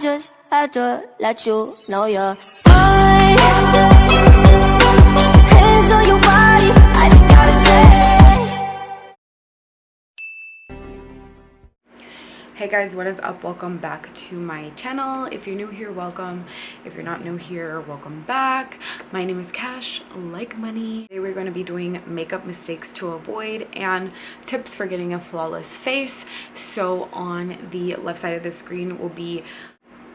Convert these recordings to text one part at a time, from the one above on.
just had to let you know you're mine. Hands on your body, I just gotta say. Hey guys, what is up? Welcome back to my channel. If you're new here, welcome. If you're not new here, welcome back. My name is Cash, like money. Today we're going to be doing makeup mistakes to avoid and tips for getting a flawless face. So on the left side of the screen will be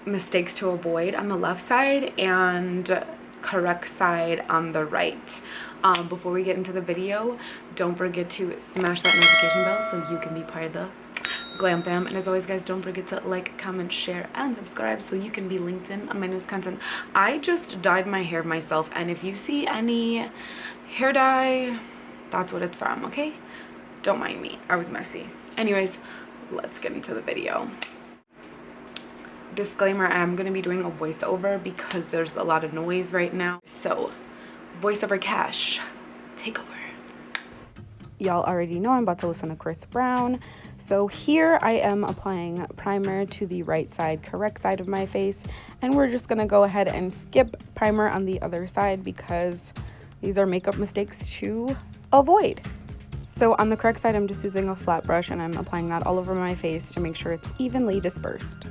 mistakes to avoid on the left side and correct side on the right. Before we get into the video, don't forget to smash that notification bell so you can be part of the Glam Fam. And as always guys, don't forget to like, comment, share, and subscribe so you can be linked in on my newest content. I just dyed my hair myself, and if you see any hair dye, that's what it's from, okay? Don't mind me, I was messy. Anyways, let's get into the video. Disclaimer, I am going to be doing a voiceover because there's a lot of noise right now. So, voiceover Cash, take over. Y'all already know I'm about to listen to Chris Brown. So here I am applying primer to the right side, correct side of my face. And we're just going to go ahead and skip primer on the other side because these are makeup mistakes to avoid. So on the correct side, I'm just using a flat brush and I'm applying that all over my face to make sure it's evenly dispersed.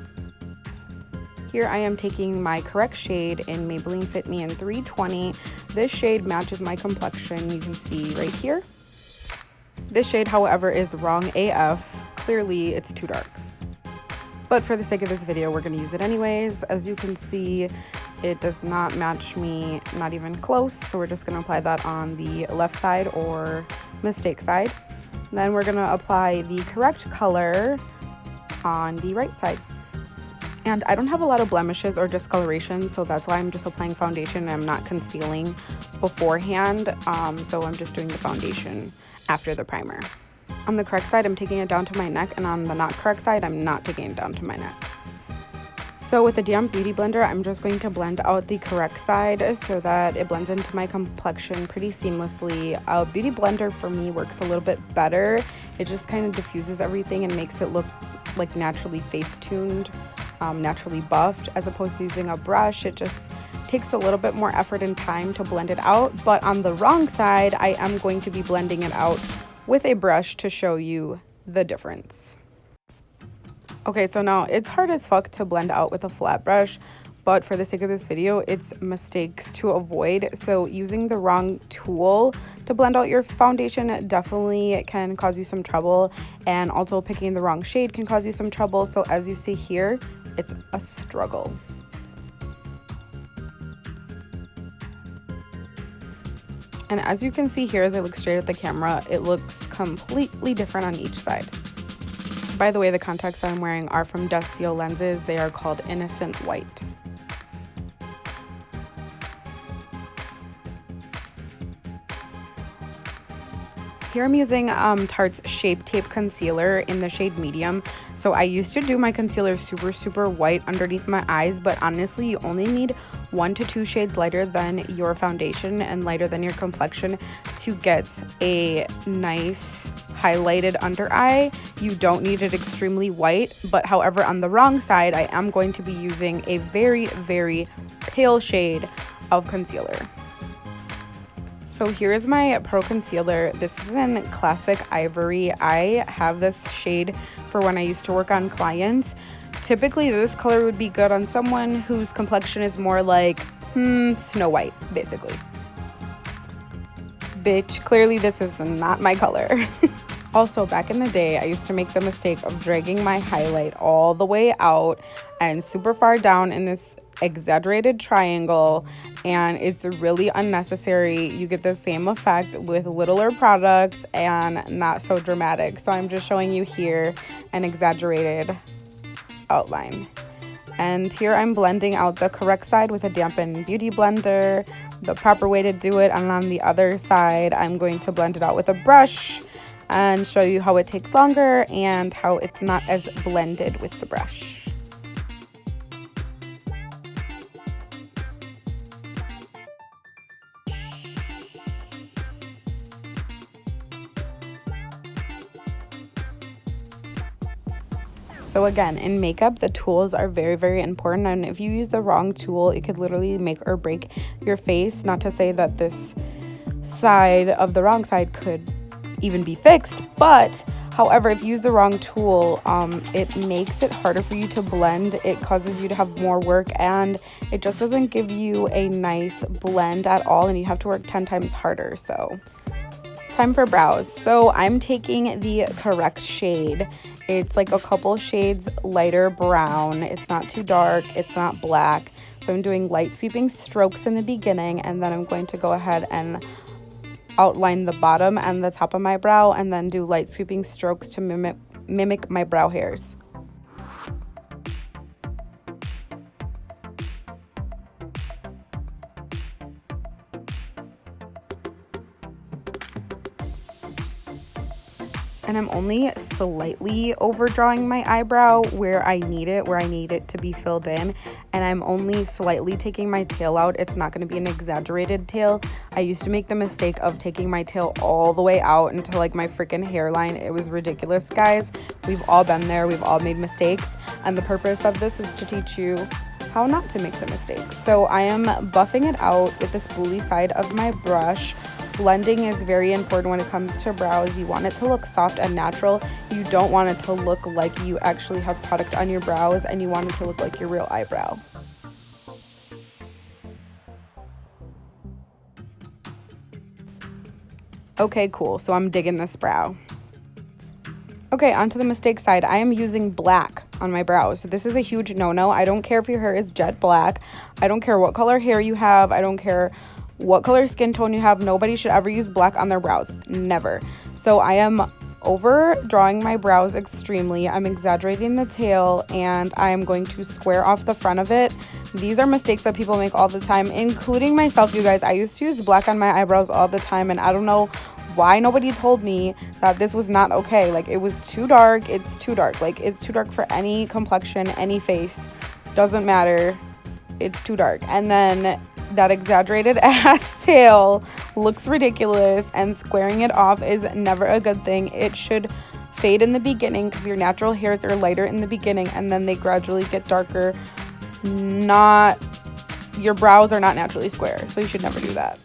Here I am taking my correct shade in Maybelline Fit Me in 320. This shade matches my complexion, you can see right here. This shade, however, is wrong AF. Clearly, it's too dark. But for the sake of this video, we're going to use it anyways. As you can see, it does not match me, not even close. So we're just going to apply that on the left side or mistake side. Then we're going to apply the correct color on the right side. And I don't have a lot of blemishes or discoloration, so that's why I'm just applying foundation and I'm not concealing beforehand. So I'm just doing the foundation after the primer. On the correct side, I'm taking it down to my neck, and on the not correct side, I'm not taking it down to my neck. So with the damp beauty blender, I'm just going to blend out the correct side so that it blends into my complexion pretty seamlessly. A beauty blender for me works a little bit better. It just kind of diffuses everything and makes it look like naturally face-tuned, naturally buffed, as opposed to using a brush. It just takes a little bit more effort and time to blend it out. But on the wrong side, I am going to be blending it out with a brush to show you the difference. Okay, so now it's hard as fuck to blend out with a flat brush, but for the sake of this video, it's mistakes to avoid. So using the wrong tool to blend out your foundation definitely can cause you some trouble, and also picking the wrong shade can cause you some trouble. So as you see here, it's a struggle. And as you can see here, as I look straight at the camera, it looks completely different on each side. By the way, the contacts that I'm wearing are from Desio lenses. They are called Innocent White. Here I'm using Tarte's Shape Tape Concealer in the shade Medium. So I used to do my concealer super white underneath my eyes, but honestly, you only need 1 to 2 shades lighter than your foundation and lighter than your complexion to get a nice highlighted under eye. You don't need it extremely white, but however, on the wrong side, I am going to be using a very pale shade of concealer. So here is my Pro Concealer. This is in Classic Ivory. I have this shade for when I used to work on clients. Typically, this color would be good on someone whose complexion is more like, Snow White, basically. Bitch, clearly this is not my color. Also, back in the day, I used to make the mistake of dragging my highlight all the way out and super far down in this exaggerated triangle, and it's really unnecessary. You get the same effect with littler products and not so dramatic. So I'm just showing you here an exaggerated outline. And here I'm blending out the correct side with a dampened beauty blender, the proper way to do it. And on the other side, I'm going to blend it out with a brush and show you how it takes longer and how it's not as blended with the brush. So again, in makeup, the tools are very, very important, and if you use the wrong tool, it could literally make or break your face. Not to say that this side of the wrong side could even be fixed, but however, if you use the wrong tool, it makes it harder for you to blend. It causes you to have more work, and it just doesn't give you a nice blend at all, and you have to work 10 times harder. So time for brows. So I'm taking the correct shade. It's like a couple shades lighter brown. It's not too dark, it's not black. So I'm doing light sweeping strokes in the beginning, and then I'm going to go ahead and outline the bottom and the top of my brow, and then do light sweeping strokes to mimic my brow hairs. And I'm only slightly overdrawing my eyebrow where I need it to be filled in, and I'm only slightly taking my tail out. It's not going to be an exaggerated tail. I used to make the mistake of taking my tail all the way out into like my freaking hairline. It was ridiculous, guys. We've all been there. We've all made mistakes, and the purpose of this is to teach you how not to make the mistake. So I am buffing it out with the spoolie side of my brush. Blending is very important when it comes to brows. You want it to look soft and natural. You don't want it to look like you actually have product on your brows, and you want it to look like your real eyebrow. Okay, cool. So I'm digging this brow. Okay, onto the mistake side. I am using black on my brows. So this is a huge no-no. I don't care if your hair is jet black. I don't care what color hair you have. I don't care what color skin tone you have. Nobody should ever use black on their brows. Never. So I am overdrawing my brows extremely. I'm exaggerating the tail, and I am going to square off the front of it. These are mistakes that people make all the time, including myself, you guys. I used to use black on my eyebrows all the time, and I don't know why nobody told me that this was not okay. Like, it was too dark. It's too dark. Like, it's too dark for any complexion, any face. Doesn't matter. It's too dark. And then that exaggerated ass tail looks ridiculous, and squaring it off is never a good thing. It should fade in the beginning because your natural hairs are lighter in the beginning, and then they gradually get darker. Your brows are not naturally square, so you should never do that.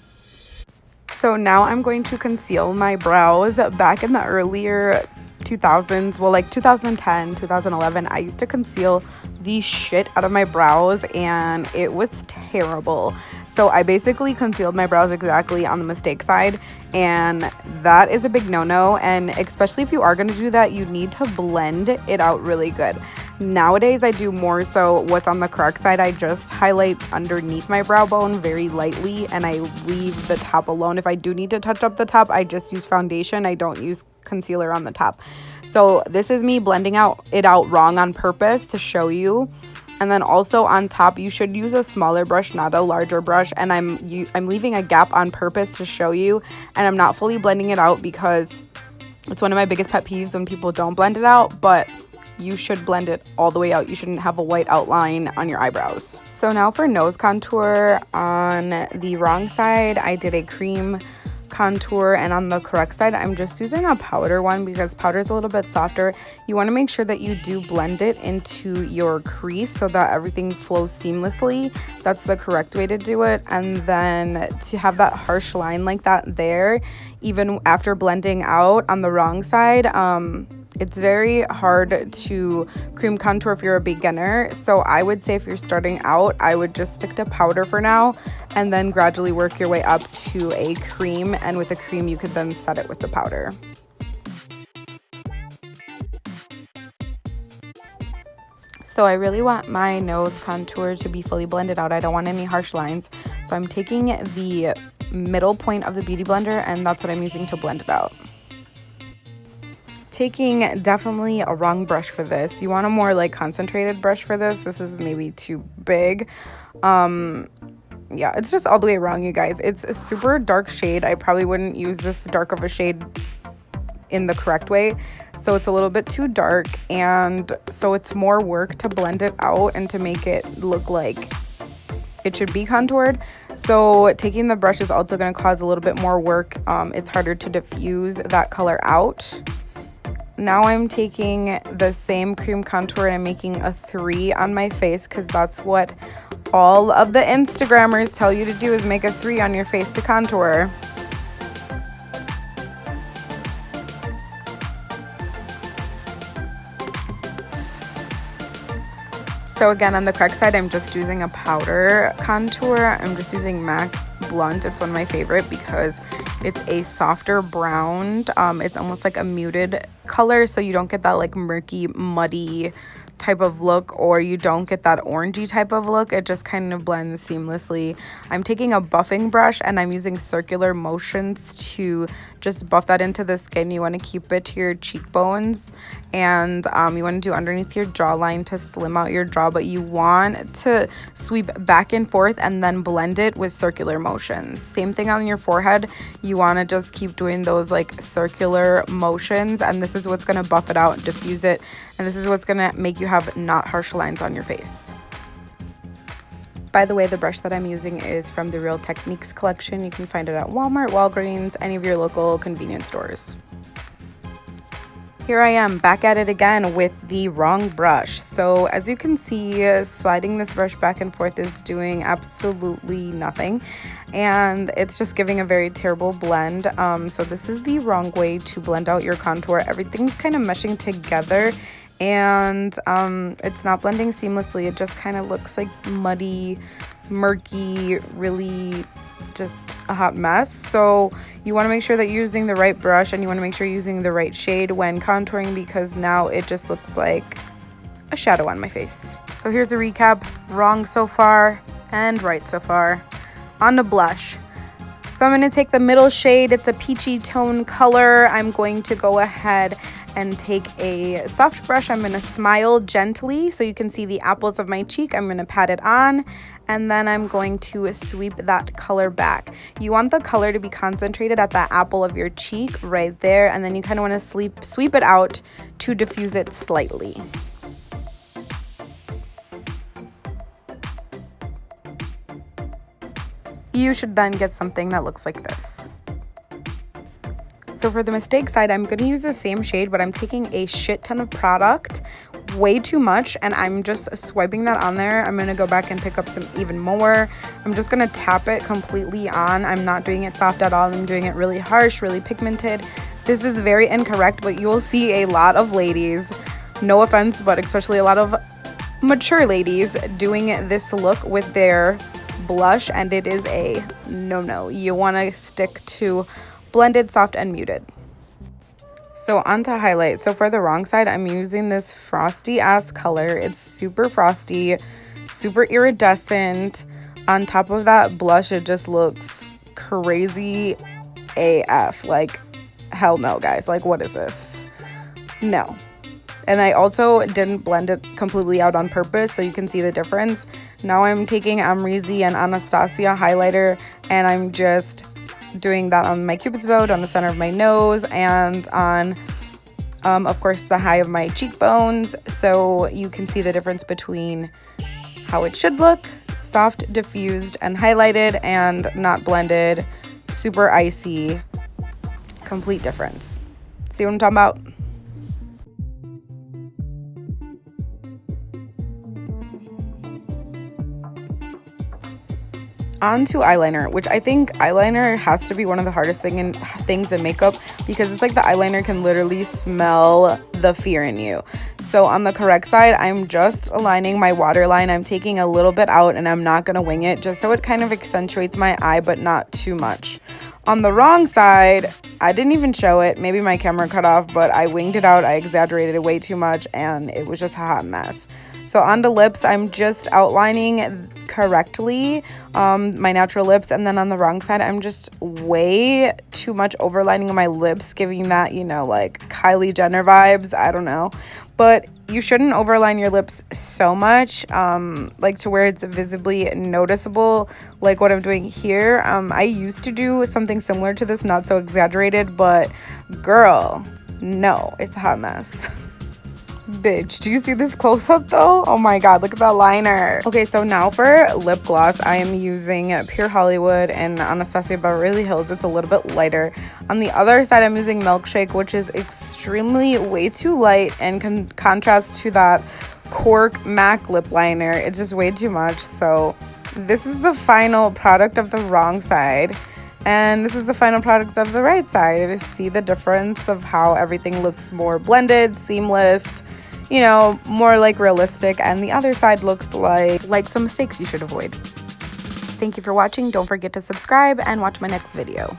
So now I'm going to conceal my brows. Back in the earlier 2000s, well, like 2010, 2011, I used to conceal the shit out of my brows, and it was terrible. So I basically concealed my brows exactly on the mistake side, and that is a big no-no. And especially if you are going to do that, you need to blend it out really good. Nowadays, I do more so what's on the correct side. I just highlight underneath my brow bone very lightly, and I leave the top alone. If I do need to touch up the top, I just use foundation. I don't use concealer on the top. So this is me blending it out wrong on purpose to show you. And then also on top, you should use a smaller brush, not a larger brush. And I'm leaving a gap on purpose to show you. And I'm not fully blending it out because it's one of my biggest pet peeves when people don't blend it out. But you should blend it all the way out. You shouldn't have a white outline on your eyebrows. So now for nose contour. On the wrong side, I did a cream contour, and on the correct side, I'm just using a powder one because powder is a little bit softer. You want to make sure that you do blend it into your crease so that everything flows seamlessly. That's the correct way to do it. And then to have that harsh line like that there, even after blending out on the wrong side, it's very hard to cream contour if you're a beginner. So I would say if you're starting out, I would just stick to powder for now, and then gradually work your way up to a cream. And with a cream, you could then set it with the powder. So I really want my nose contour to be fully blended out. I don't want any harsh lines. So I'm taking the middle point of the Beauty Blender, and that's what I'm using to blend it out. Taking definitely a wrong brush for this. You want a more like concentrated brush for this. This is maybe too big. Yeah, it's just all the way wrong, you guys. It's a super dark shade. I probably wouldn't use this dark of a shade in the correct way. So it's a little bit too dark, and so it's more work to blend it out and to make it look like it should be contoured. So taking the brush is also going to cause a little bit more work. It's harder to diffuse that color out. now I'm taking the same cream contour and I'm making a 3 on my face because that's what all of the Instagrammers tell you to do, is make a 3 on your face to contour. So again, on the correct side, I'm just using a powder contour. I'm just using MAC Blunt. It's one of my favorite because it's a softer brown. It's almost like a muted color, so you don't get that like murky, muddy type of look, or you don't get that orangey type of look. It just kind of blends seamlessly. I'm taking a buffing brush and I'm using circular motions to just buff that into the skin. You want to keep it to your cheekbones, and you want to do underneath your jawline to slim out your jaw, but you want to sweep back and forth and then blend it with circular motions. Same thing on your forehead. You want to just keep doing those like circular motions, and this is what's going to buff it out, diffuse it, and this is what's going to make you have not harsh lines on your face. By the way, the brush that I'm using is from the Real Techniques collection. You can find it at Walmart, Walgreens, any of your local convenience stores. Here I am back at it again with the wrong brush. So as you can see, sliding this brush back and forth is doing absolutely nothing, and it's just giving a very terrible blend. So this is the wrong way to blend out your contour. Everything's kind of meshing together, and it's not blending seamlessly. It just kind of looks like muddy, murky, really just a hot mess. So you want to make sure that you're using the right brush, and you want to make sure you're using the right shade when contouring, because now it just looks like a shadow on my face. So here's a recap: wrong so far and right so far. On to blush. So I'm going to take the middle shade. It's a peachy tone color. I'm going to go ahead and take a soft brush. I'm going to smile gently so you can see the apples of my cheek. I'm going to pat it on, and then I'm going to sweep that color back. You want the color to be concentrated at the apple of your cheek right there, and then you kind of want to sweep it out to diffuse it slightly. You should then get something that looks like this. So for the mistake side, I'm going to use the same shade, but I'm taking a shit ton of product, way too much, and I'm just swiping that on there. I'm going to go back and pick up some even more. I'm just going to tap it completely on. I'm not doing it soft at all. I'm doing it really harsh, really pigmented. This is very incorrect, but you will see a lot of ladies, no offense, but especially a lot of mature ladies doing this look with their blush, and it is a no-no. You want to stick to blended, soft, and muted. So on to highlight. So for the wrong side, I'm using this frosty ass color. It's super frosty, super iridescent. On top of that blush, it just looks crazy AF. Like, hell no, guys. Like, what is this? No. And I also didn't blend it completely out on purpose, so you can see the difference. Now I'm taking Amrezy and Anastasia highlighter, and I'm just doing that on my cupid's bow, on the center of my nose, and on, of course, the high of my cheekbones. So you can see the difference between how it should look, soft, diffused, and highlighted, and not blended, super icy, complete difference. See what I'm talking about? On to eyeliner, which I think eyeliner has to be one of the hardest things in makeup, because it's like the eyeliner can literally smell the fear in you. So on the correct side, I'm just aligning my waterline. I'm taking a little bit out, and I'm not going to wing it, just so it kind of accentuates my eye, but not too much. On the wrong side, I didn't even show it. Maybe my camera cut off, but I winged it out. I exaggerated it way too much, and it was just a hot mess. So on the lips, I'm just outlining correctly my natural lips, and then on the wrong side, I'm just way too much overlining my lips, giving that, you know, like Kylie Jenner vibes. I don't know, but you shouldn't overline your lips so much, like to where it's visibly noticeable, like what I'm doing here. I used to do something similar to this, not so exaggerated, but girl, no, it's a hot mess. Bitch, do you see this close-up though? Oh my god, look at that liner. Okay, so now for lip gloss, I am using Pure Hollywood and Anastasia Beverly Hills. It's a little bit lighter. On the other side, I'm using Milkshake, which is extremely way too light and contrast to that Cork MAC lip liner. It's just way too much. So this is the final product of the wrong side. And this is the final product of the right side. See the difference of how everything looks more blended, seamless, you know, more like realistic, and the other side looks like some mistakes you should avoid. Thank you for watching. Don't forget to subscribe and watch my next video.